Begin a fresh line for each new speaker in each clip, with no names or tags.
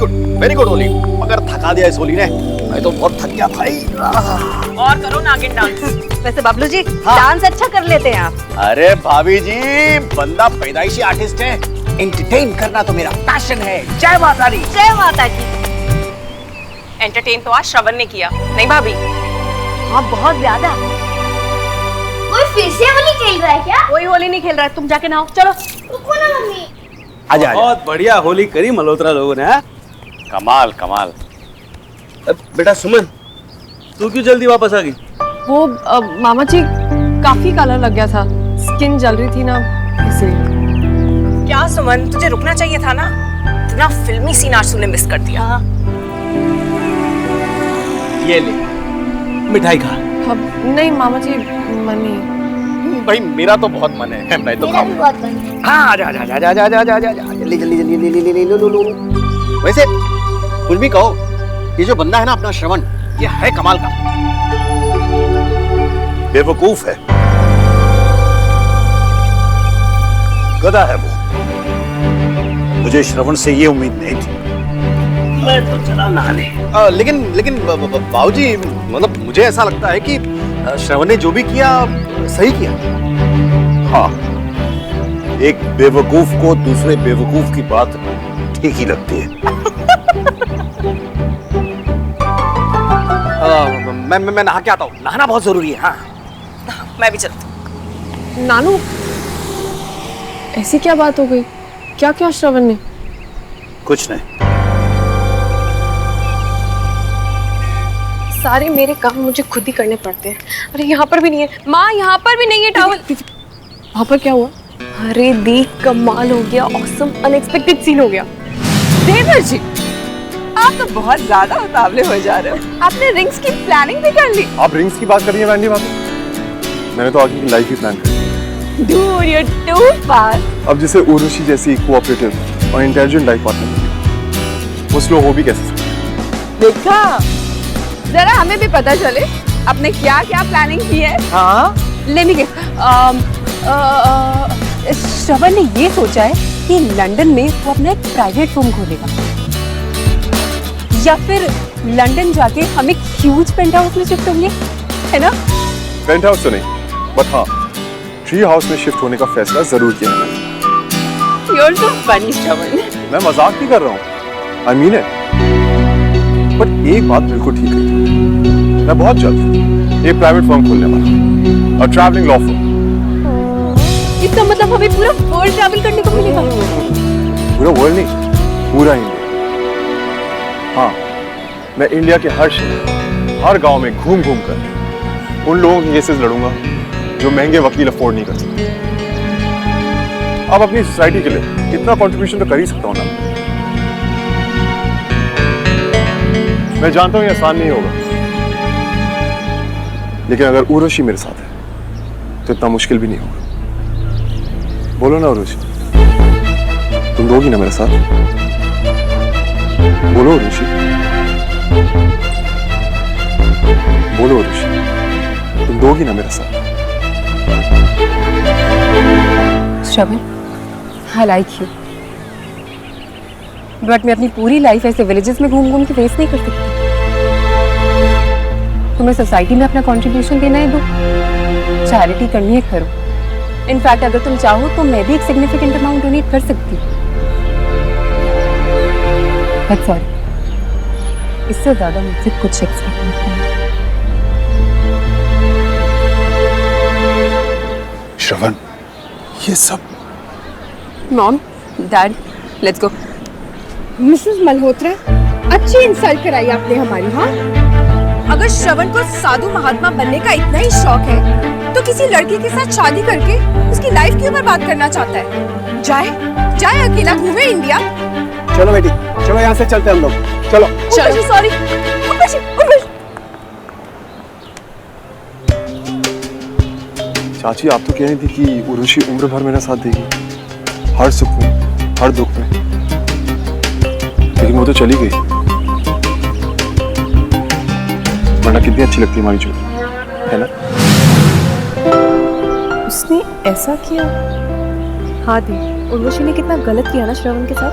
Very good Holi. मगर थका दिया इस होली ने, मैं तो बहुत थक गया भाई।
और करो नागिन डांस।
वैसे बबलू जी
हाँ।
डांस अच्छा कर लेते हैं आप।
अरे भाभी जी, बंदा पैदाइशी आर्टिस्ट है, एंटरटेन करना तो मेरा पैशन है। जय माता दी।
जय माता की।
एंटरटेन तो आज श्रवण ने किया, नहीं भाभी?
हाँ बहुत ज्यादा।
कोई फिर से होली खेल रहा है क्या?
कोई होली नहीं खेल रहा है, तुम जाके नहाओ चलो।
रुको ना मम्मी।
आजा आजा।
बहुत बढ़िया होली करी मल्होत्रा लोगों ने। हाँ?
कमाल कमाल।
बेटा सुमन, तू क्यों जल्दी वापस आ गई?
वो मामा जी काफी कलर लग गया था, स्किन जल रही थी ना इसलिए।
क्या सुमन, तुझे रुकना चाहिए था ना। इतना फिल्मी सीन आज तूने मिस कर दिया।
ये ले मिठाई खा।
अब नहीं मामा जी, मन नहीं।
भाई मेरा तो बहुत मन है, मैं तो
मेरा भी
खाऊंगा।
बहुत मन है।
हाँ आजा आजा आजा आजा आजा आजा आजा, जल्दी जल्दी जल्दी जल्दी जल्दी लो। वैसे कुछ भी कहो, ये जो बंदा है ना अपना श्रवण, ये है कमाल का।
बेवकूफ है, गधा है वो। मुझे श्रवण से ये उम्मीद नहीं थी।
मैं तो चला नहाने।
लेकिन बाबूजी, मतलब मुझे ऐसा लगता है कि श्रवण ने जो भी किया सही किया।
हाँ, एक बेवकूफ को दूसरे बेवकूफ की बात ठीक ही लगती है।
मैं नहा के आता हूँ, नहाना बहुत जरूरी है। हाँ
मैं भी चलती हूँ।
नानू, ऐसी क्या बात हो गई? क्या क्या श्रवण ने?
कुछ नहीं।
सारे मेरे काम मुझे खुद ही करने पड़ते हैं। अरे यहाँ पर भी नहीं है माँ, यहाँ पर भी नहीं है टॉवल। वहाँ पर क्या हुआ? अरे देख, कमाल हो गया, ऑसम अनएक्सपेक्टेड सीन हो गया।
देवर जी, आप तो बहुत ज्यादा उतावले हो जा रहे हो। आपने रिंग्स की प्लानिंग भी कर ली?
आप रिंग्स की बात कर रही हैं वैंडी भाभी? मैंने तो आगे की लाइफ ही प्लान कर ली।
Dude, you're too fast.
अब जैसे उर्वशी जैसी कोऑपरेटिव और इंटेलिजेंट लाइफ पार्टनर, वो स्लो हो भी कैसे सकती?
देखा, जरा हमें भी पता चले आपने क्या क्या प्लानिंग की है।
हाँ,
Let me guess. श्रवण ने ये सोचा है कि लंदन में वो अपना एक प्राइवेट रूम खोलेगा, या फिर लंदन जाके हम एक ह्यूज पेंट हाउस में शिफ्ट होंगे, है ना?
पेंट हाउस तो नहीं, बट हाँ, ट्री हाउस में शिफ्ट होने का फैसला जरूर किया है मैंने।
You're so funny, श्रवण।
मैं मजाक नहीं कर रहा हूँ, I mean it। बट एक बात बिल्कुल ठीक है, मैं बहुत जल्द एक प्राइवेट फर्म खोलने वाला हूँ, और ट्रैवलिंग लॉ फर्म।
इसका मतलब हमें पूरा वर्ल्ड ट्रैवल करने को मिलेगा?
पूरा वर्ल्ड नहीं, पूरा इंडिया। हाँ, मैं इंडिया के हर शहर, हर गांव में घूम घूम कर उन लोगों के केसेस लड़ूंगा जो महंगे वकील अफोर्ड नहीं कर सकते। अब अपनी सोसाइटी के लिए इतना कंट्रीब्यूशन तो कर ही सकता हूँ ना। मैं जानता हूँ ये आसान नहीं होगा, लेकिन अगर उर्वशी मेरे साथ है तो इतना मुश्किल भी नहीं होगा। बोलो ना उर्वशी, तुम दोगी ना मेरे साथ? बोलो उर्वशी, बोलो उर्वशी, तुम दोगी ना मेरे साथ?
श्रवण, I like you, बट मैं अपनी पूरी लाइफ ऐसे विलेजेस में घूम घूम के वेस्ट नहीं कर सकती। तुम्हें सोसाइटी में अपना कंट्रीब्यूशन देना है, दो। चैरिटी करनी है, करो। इनफैक्ट अगर तुम चाहो तो मैं भी एक सिग्निफिकेंट अमाउंट डोनेट कर सकती हूँ। बट सॉरी, इससे ज्यादा मुझसे कुछ एक्सपेक्ट नहीं करना।
श्रवण, ये सब
mom, dad, let's go.
Mrs Malhotra, अच्छी इंसल्ट कराई आपने हमारी। हाँ, अगर श्रवण को साधु महात्मा बनने का इतना ही शौक है तो किसी लड़की के साथ शादी करके उसकी लाइफ क्यों बर्बाद करना चाहता है? जाए अकेला घूमे इंडिया।
चलो बेटी, चलो यहाँ से चलते हम लोग। चलो
चलो। सॉरी।
चाची, आप तो कह रही थी कि उर्वशी उम्र भर मेरा साथ देगी, हर सुख में, हर दुख में, लेकिन वो तो चली गई। वरना कितनी अच्छी लगती है हमारी जोड़ी, है ना?
उसने ऐसा किया? हाँ दी, उर्वशी ने कितना गलत किया ना श्रवण के साथ।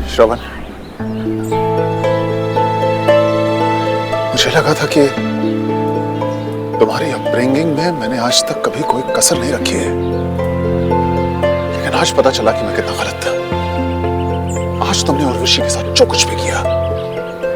श्रवण, मुझे लगा था कि तुम्हारी अपब्रिंगिंग में मैंने आज तक कभी कोई कसर नहीं रखी है, लेकिन आज पता चला कि मैं कितना गलत था। आज तुमने उर्वशी के साथ जो कुछ भी किया,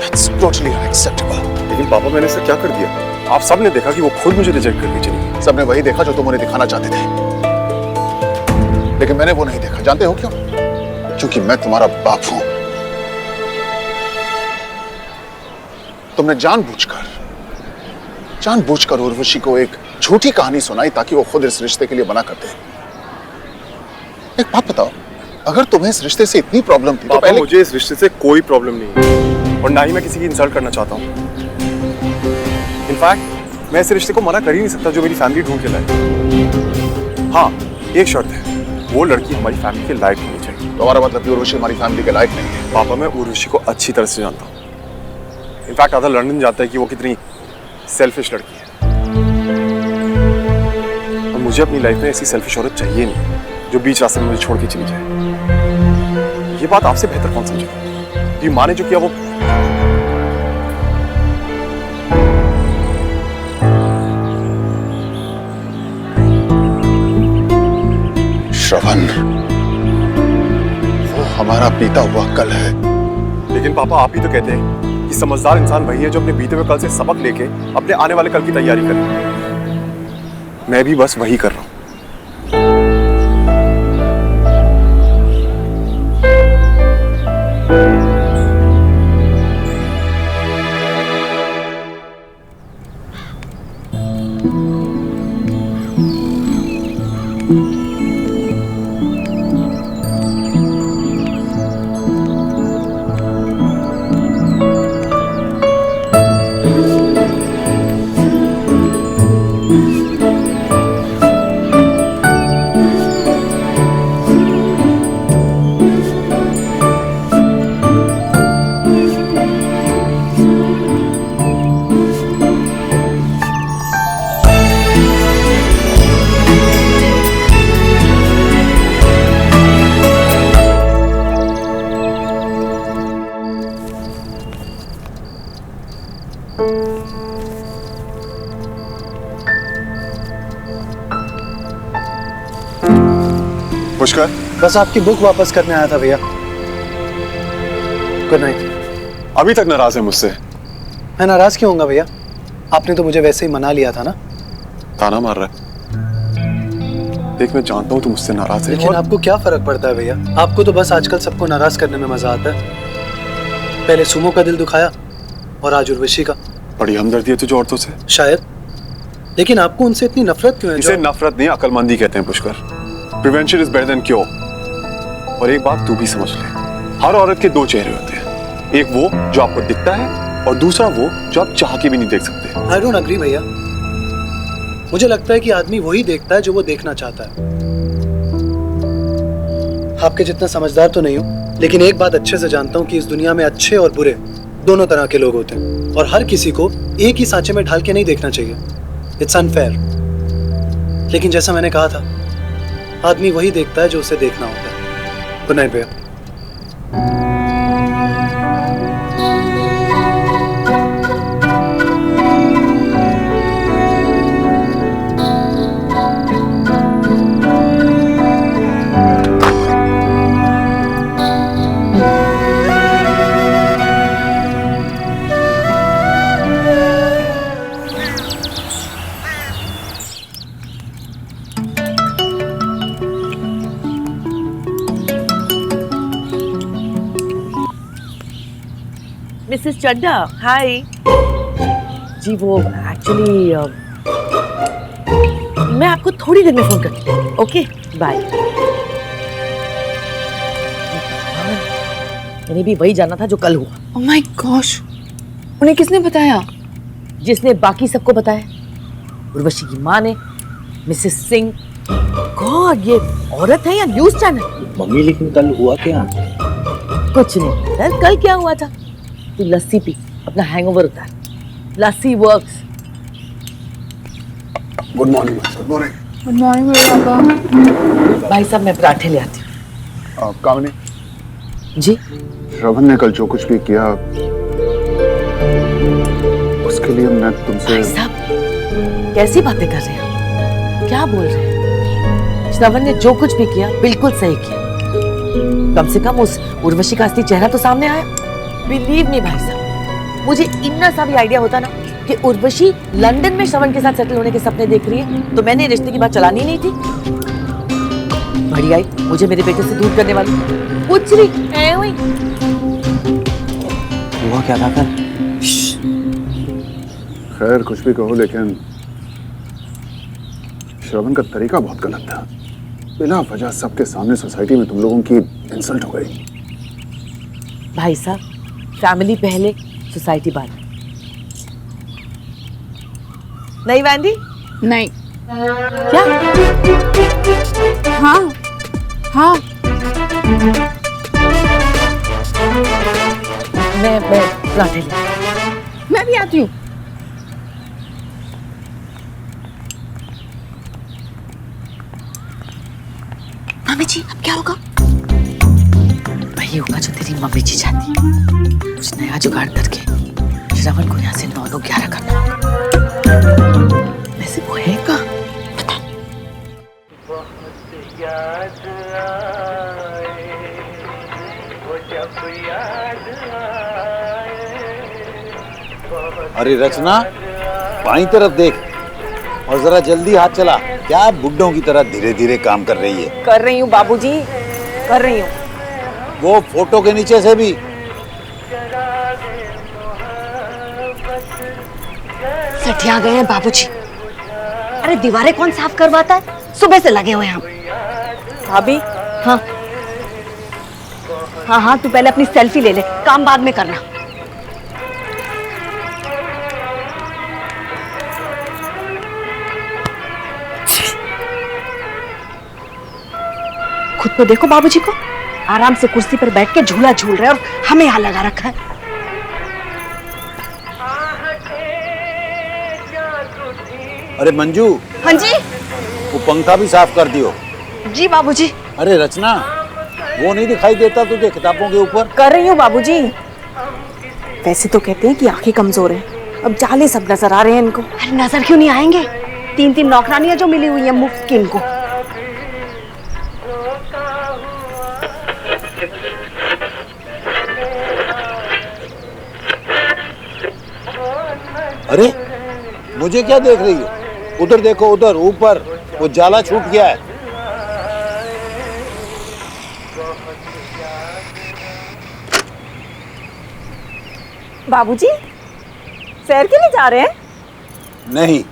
that's totally unacceptable।
लेकिन पापा मैंने इसे क्या कर दिया? आप सबने देखा कि वो खुद मुझे रिजेक्ट करके चली गई।
सबने वही देखा जो तुम उन्हें दिखाना चाहते थे, लेकिन मैंने वो नहीं देखा। जानते हो क्यों? क्योंकि मैं तुम्हारा बाप हूं। तुमने जानबूझकर उर्वशी को एक झूठी कहानी सुनाई ताकि वो खुद इस रिश्ते के लिए मना कर दे। एक बात बताओ, अगर तुम्हें इस रिश्ते से इतनी प्रॉब्लम थी तो
पापा
पहले
मुझे इस रिश्ते से कोई प्रॉब्लम नहीं है और ना ही मैं किसी की इंसल्ट करना चाहता हूँ। इनफैक्ट मैं इस रिश्ते को मना कर ही नहीं सकता जो मेरी फैमिली ढूंढ के लाए। हाँ, एक शर्त है, वो लड़की हमारी फैमिली के लायक होनी चाहिए।
तुम्हारा मतलब कि उर्वशी हमारी फैमिली के लायक नहीं है?
पापा मैं उर्वशी को अच्छी तरह से जानता हूँ। इनफैक्ट आधा लंदन जानता है कि वो कितनी सेल्फिश लड़की है। और मुझे अपनी लाइफ में ऐसी सेल्फिश औरत चाहिए नहीं जो बीच रास्ते में मुझे छोड़ के चली जाए। ये बात आपसे बेहतर कौन समझेगा? ये माँ ने जो किया वो
श्रवण, वो हमारा बीता हुआ कल है।
लेकिन पापा आप ही तो कहते हैं कि समझदार इंसान वही है जो अपने बीते हुए कल से सबक लेके अपने आने वाले कल की तैयारी करे। मैं भी बस वही कर रहा हूँ। पुष्कर,
बस आपकी बुक वापस करने आया था भैया। Good night.
अभी तक नाराज है मुझसे?
मैं नाराज क्यों होऊंगा भैया? आपने तो मुझे वैसे ही मना लिया था ना।
ताना मार रहा है। देख मैं जानता हूँ तुम मुझसे नाराज है,
लेकिन आपको क्या फर्क पड़ता है भैया? आपको तो बस आजकल सबको नाराज करने में मजा आता है। पहले सुमो का दिल दुखाया और आज उर्वशी का।
बड़ी हमदर्दी है तुझे औरतों से।
शायद, लेकिन आपको उनसे इतनी नफरत क्यों है?
इसे नफरत नहीं अक्लमंदी कहते हैं Pushkar. Prevention is better than cure. और एक बात तू भी समझ ले, हर औरत के दो चेहरे होते हैं, एक वो जो आपको दिखता है और दूसरा वो जो आप चाह के भी नहीं देख सकते।
आई डोंट एग्री भैया। मुझे लगता है कि आदमी वही देखता है जो वो देखना चाहता है। आपके जितना समझदार तो नहीं हूं, लेकिन एक बात अच्छे से जानता हूं कि इस दुनिया में अच्छे और बुरे दोनों तरह के लोग होते हैं और हर किसी को एक ही सांचे में ढाल के नहीं देखना चाहिए। It's unfair. लेकिन जैसा मैंने कहा था, आदमी वही देखता है जो उसे देखना होता है। गुड नाइट भैया।
मिसेस चड्डा, हाय जी। वो एक्चुअली मैं आपको थोड़ी देर में फोन करती हूँ। Okay bye. मैंने भी वही जाना था जो कल हुआ।
ओह माय गॉश, उन्हें किसने बताया?
जिसने बाकी सबको बताया, उर्वशी की माँ ने, मिसेस सिंह। गॉड, ये औरत है या न्यूज चैनल?
मम्मी लेकिन कल हुआ क्या?
कुछ नहीं यार, कल क्या हुआ था? तू लस्सी पी, अपना हैंगओवर उतार। Lassi works.
Good morning. Good morning.
Good morning पापा।
भाई साहब मैं पराठे ले आती हूँ।
कामिनी,
जी
श्रवण ने कल जो कुछ भी किया उसके लिए मैं तुमसे।
भाई साहब कैसी बातें कर रहे हैं, क्या बोल रहे हैं? श्रवण ने जो कुछ भी किया बिल्कुल सही किया। कम से कम उस उर्वशी का असली चेहरा तो सामने आया। बिलीव नहीं भाई साहब, मुझे इतना सा भी आइडिया होता ना कि उर्वशी लंदन में श्रवण के साथ सेटल होने के सपने देख रही है तो मैंने रिश्ते की बात चलानी नहीं थी। बड़ी आई मुझे मेरे बेटे से दूर करने वाली, कुछ नहीं है हुई।
हुआ क्या था कल?
खैर कुछ भी कहो, लेकिन श्रवण का तरीका बहुत गलत था। बिना वजह सबके सामने सोसाइटी में तुम लोगों की इंसल्ट हो गई।
भाई साहब, फैमिली पहले सोसाइटी बाद। नहीं वैंडी?
नहीं।
क्या?
हाँ हाँ
मैं पराठे ले।
मैं भी आती हूँ।
मम्मी जी अब क्या होगा? वही होगा जो तेरी मम्मी जी चाहती है। कुछ नया जुगाड़ करके श्रवण को यहाँ से 9-9-11 करना। वैसे वो है कहाँ? बता।
अरे रचना, बाईं तरफ देख और जरा जल्दी हाथ चला। क्या बुड्ढों की तरह धीरे धीरे काम कर रही है?
कर रही हूँ बाबूजी, कर रही हूँ।
वो फोटो के नीचे से भी।
सठिया गए हैं बाबूजी। अरे दीवारें कौन साफ करवाता है? सुबह से लगे हुए हैं हम।
भाभी,
हाँ हाँ हाँ, तू पहले अपनी सेल्फी ले ले, काम बाद में करना। खुद तो देखो बाबूजी को, आराम से कुर्सी पर बैठ के झूला झूल रहे हैं और हमें यहाँ लगा रखा है।
अरे मंजू।
हाँ जी।
वो पंखा भी साफ कर दियो।
जी बाबूजी।
अरे रचना, वो नहीं दिखाई देता तुझे किताबों के ऊपर?
कर रही हूँ बाबूजी। वैसे तो कहते हैं कि आंखें कमजोर हैं, अब जाले सब नजर आ रहे हैं इनको।
अरे नजर क्यों नहीं आएंगे? 3-3 नौकरानियां जो मिली हुई है मुफ्त की इनको।
अरे मुझे क्या देख रही हो? उधर देखो, उधर ऊपर वो जाला छूट गया है।
बाबूजी, सैर के लिए जा रहे हैं?
नहीं,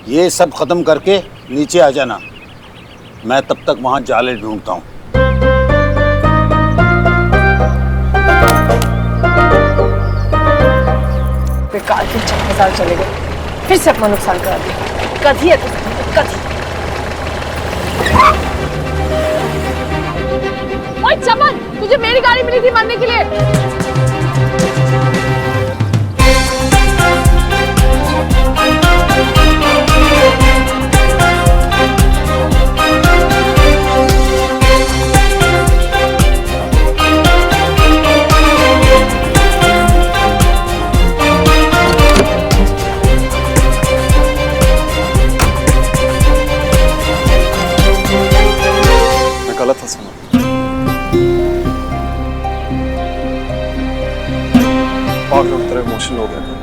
ये सब खत्म करके नीचे आ जाना। मैं तब तक वहां जाले ढूंढता हूँ।
बेकार के 6,000 चले गए, फिर से अपना नुकसान करा दिया। कभी है तो कभी। ओए चमन, तुझे मेरी गाड़ी मिली थी मरने के लिए।
गलत था सुना। पागलों की तरह इमोशनल हो गया था,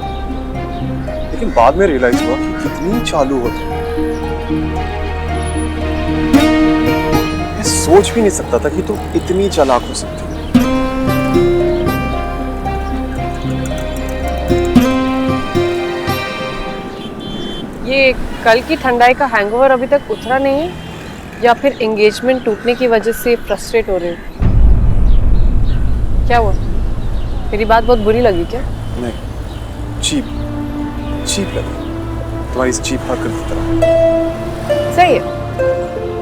लेकिन बाद में रियलाइज हुआ कि कितनी चालू होती। मैं सोच भी नहीं सकता था कि तुम इतनी चालाक हो सकती हो।
ये कल की ठंडाई का हैंगओवर अभी तक उतरा नहीं है या फिर एंगेजमेंट टूटने की वजह से फ्रस्ट्रेट हो रहे हो? क्या हुआ? मेरी बात बहुत बुरी लगी क्या?
नहीं, चीप लगी तुम्हारी इस चीप हरकत की तरह।
सही है,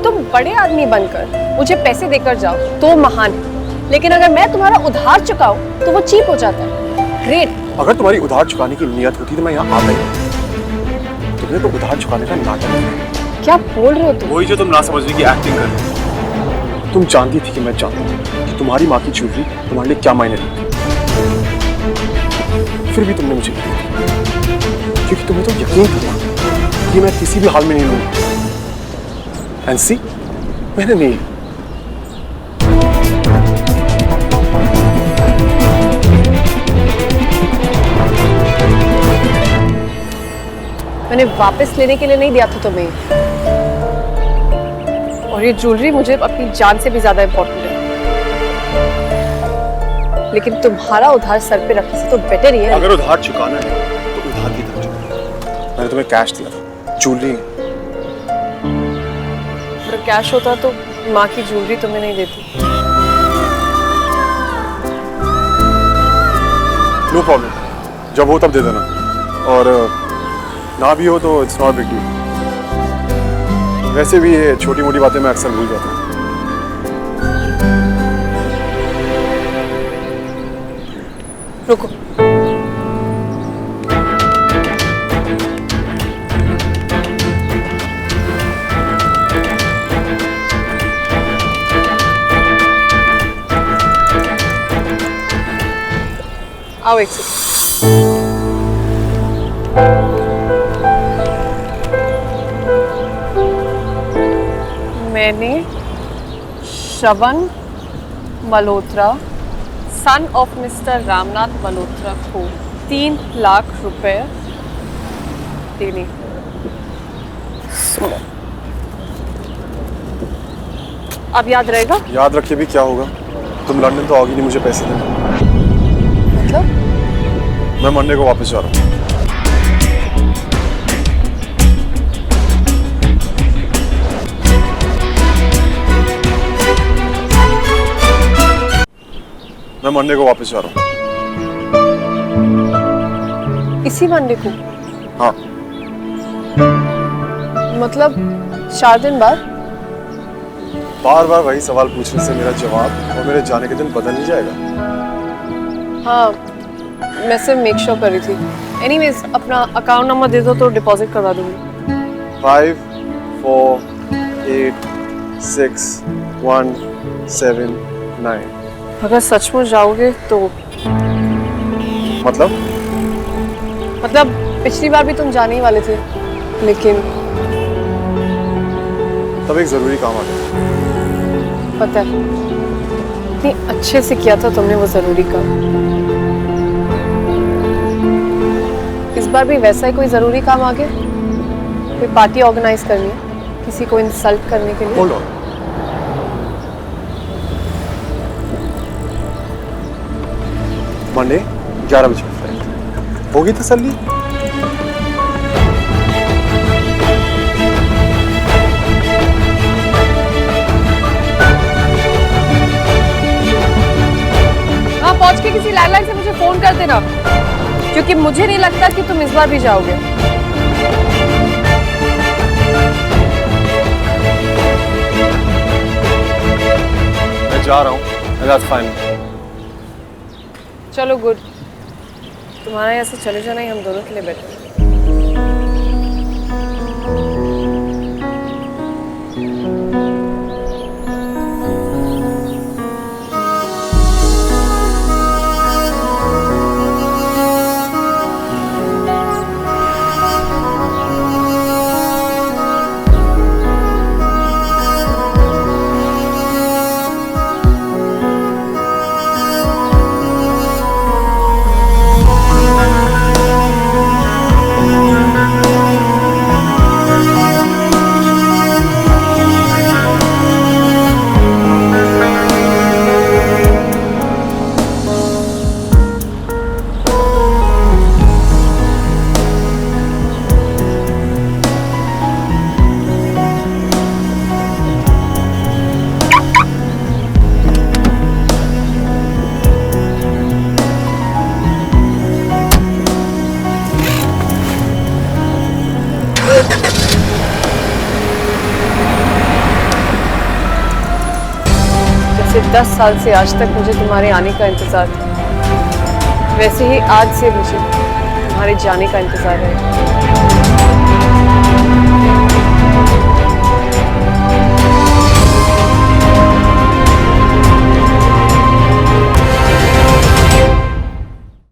तुम बड़े आदमी बनकर मुझे पैसे देकर जाओ तो महान है, लेकिन अगर मैं तुम्हारा उधार चुकाऊं तो वो चीप हो जाता है। ग्रेट।
अगर तुम्हारी उधार चुकाने की नियत होती तो मैं यहाँ आता ही। तुमने तो उधार चुकाने का नाटक किया।
क्या बोल रहे हो तुम?
वही जो तुम ना समझने की एक्टिंग कर रहे हो। तुम जानती थी कि मैं जानता हूँ कि तुम्हारी माँ की ज्वेलरी तुम्हारे लिए क्या मायने रखती है, फिर भी तुमने मुझे दी, क्योंकि तुम्हें तो यकीन था कि मैं किसी भी हाल में नहीं लूंगा। एंड सी, मैंने नहीं।
मैंने वापस लेने के लिए नहीं दिया था तुम्हें, और ये ज्वेलरी मुझे अपनी जान से भी ज्यादा इम्पोर्टेंट है। लेकिन तुम्हारा उधार सर पे रखने से तो बेटर ही है।
अगर उधार चुकाना है तो उधार की तरफ चुकाना। मैंने तुम्हें कैश दिया था, ज्वेलरी।
अगर कैश होता तो माँ की ज्वेलरी तुम्हें नहीं देती।
नो प्रॉब्लम, जब हो तब दे देना, और ना भी हो तो इट्स नॉट बिग डील। वैसे भी ये छोटी मोटी बातें मैं अक्सर भूल जाता हूँ।
रुको, आओ एक सेकंड। मैंने Shravan Malhotra, son of mister Ramnath Malhotra को 3 लाख रुपए देने। अब याद रहेगा?
याद रखिए भी क्या होगा, तुम लंदन तो आओगी नहीं मुझे पैसे देने।
मतलब?
मैं मंडे को वापस जा रहा हूँ। मैं मंडे को वापस जा रहा हूँ।
इसी मंडे को?
हाँ।
मतलब 4 दिन बाद?
बार बार वही सवाल पूछने से मेरा जवाब और मेरे जाने के दिन बदल नहीं जाएगा।
हाँ, मैं सिर्फ मेक श्योर कर रही थी। एनीवेज, अपना अकाउंट नंबर दे दो तो डिपॉजिट करवा दूंगी।
5 4 8 6 1 7 9।
अगर सचमुच जाओगे तो?
मतलब
पिछली बार भी तुम जाने ही वाले थे, लेकिन
तब एक जरूरी काम आ गया।
पता है, इतनी अच्छे से किया था तुमने वो जरूरी काम। इस बार भी वैसा ही कोई जरूरी काम आ गया? कोई पार्टी ऑर्गेनाइज करनी है, किसी को इंसल्ट करने के लिए?
होल्ड ऑन, मंडे 11 बजे फ्लाइट होगी तसल्ली?
हाँ, पहुंच के किसी लैंडलाइन से मुझे फोन कर देना, क्योंकि मुझे नहीं लगता कि तुम इस बार भी जाओगे।
मैं जा रहा हूँ, that's fine।
चलो गुड, तुम्हारा यहाँ से चले जाना ही हम दोनों के लिए बेटर है। जैसे 10 साल से आज तक मुझे तुम्हारे आने का इंतजार था, वैसे ही आज से मुझे तुम्हारे जाने का इंतजार है।